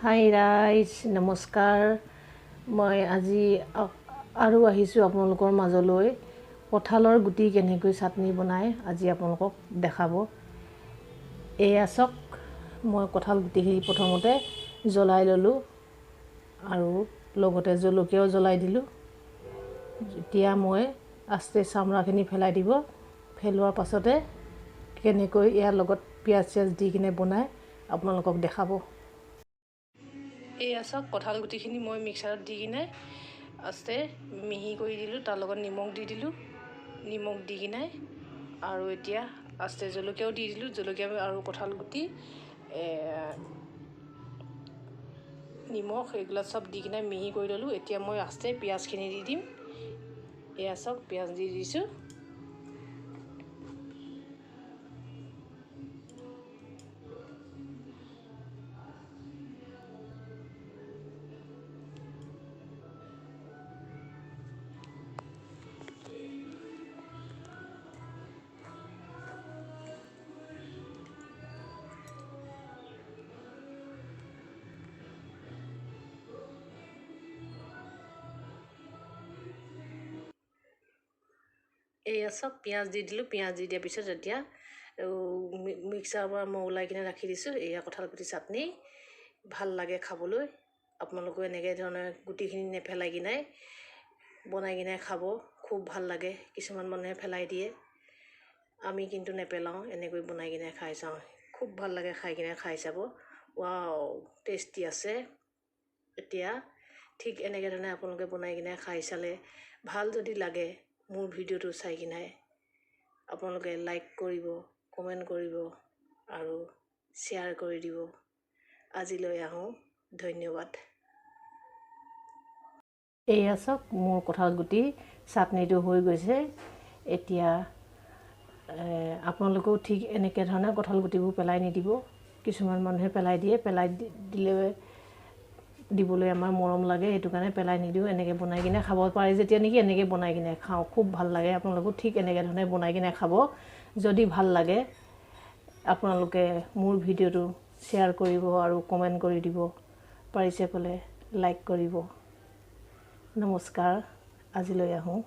হাই ৰাইজ নমস্কাৰ মই আজি আৰু আহিছোঁ আপোনালোকৰ মাজলৈ কঁঠালৰ গুটি কেনেকৈ চাটনি বনাই আজি আপোনালোকক দেখাব এয়া চাওক মই কঁঠাল গুটিখিনি প্ৰথমতে জ্বলাই ললোঁ আৰু লগতে জলকীয়াও জ্বলাই দিলোঁ এতিয়া মই আস্তে চামৰাখিনি ফেলাই দিব ফেলোৱাৰ পাছতে কেনেকৈ ইয়াৰ লগত পিয়াজ চিয়াজ দি কিনে বনাই আপোনালোকক দেখাব এয়া চাওক কঁঠাল গুটিখিনি মই মিক্সাৰত দি কিনে আস্তে মিহি কৰি দিলোঁ তাৰ লগত নিমখ দি দিলোঁ নিমখ দি কিনে আৰু এতিয়া আস্তে জলকীয়াও দি দিলোঁ জলকীয়া আৰু কঁঠাল গুটি নিমখ এইগুলা চব দি কিনে মিহি কৰি ল'লোঁ এতিয়া মই আস্তে পিঁয়াজখিনি দি দিম এয়া চাওক পিঁয়াজ দি দিছোঁ এয়া চাওক পিঁয়াজ দি দিলোঁ পিঁয়াজ দি দিয়াৰ পিছত এতিয়া মিক্সাৰৰ পৰা মই ওলাই কিনে ৰাখি দিছোঁ এয়া কঁঠাল গুটি চাটনি ভাল লাগে খাবলৈ আপোনালোকেও এনেকৈ ধৰণে গুটিখিনি নেপেলাই কিনে বনাই কিনে খাব খুব ভাল লাগে কিছুমান মানুহে পেলাই দিয়ে আমি কিন্তু নেপেলাওঁ এনেকৈ বনাই কিনে খাই চাওঁ খুব ভাল লাগে খাই কিনে খাই চাব ৱাও টেষ্টি আছে এতিয়া ঠিক এনেকৈ ধৰণে আপোনালোকে বনাই কিনে খাই চালে ভাল যদি লাগে মোৰ ভিডিঅ'টো চাই কিনে আপোনালোকে লাইক কৰিব কমেণ্ট কৰিব আৰু শ্বেয়াৰ কৰি দিব আজিলৈ আহোঁ ধন্যবাদ এয়া চাওক মোৰ কঁঠাল গুটি চাটনিটো হৈ গৈছে এতিয়া আপোনালোকেও ঠিক এনেকৈ ধৰণে কঁঠাল গুটিবোৰ পেলাই নিদিব কিছুমান মানুহে পেলাই দিয়ে পেলাই দিলে দিবলৈ আমাৰ মৰম লাগে সেইটো কাৰণে পেলাই নিদিওঁ এনেকৈ বনাই কিনে খাব পাৰে যেতিয়া নেকি এনেকৈ বনাই কিনে খাওঁ খুব ভাল লাগে আপোনালোকেও ঠিক এনেকৈ ধৰণে বনাই কিনে খাব যদি ভাল লাগে আপোনালোকে মোৰ ভিডিঅ'টো শ্বেয়াৰ কৰিব আৰু কমেণ্ট কৰি দিব পাৰিছে ক'লে লাইক কৰিব নমস্কাৰ আজিলৈ আহোঁ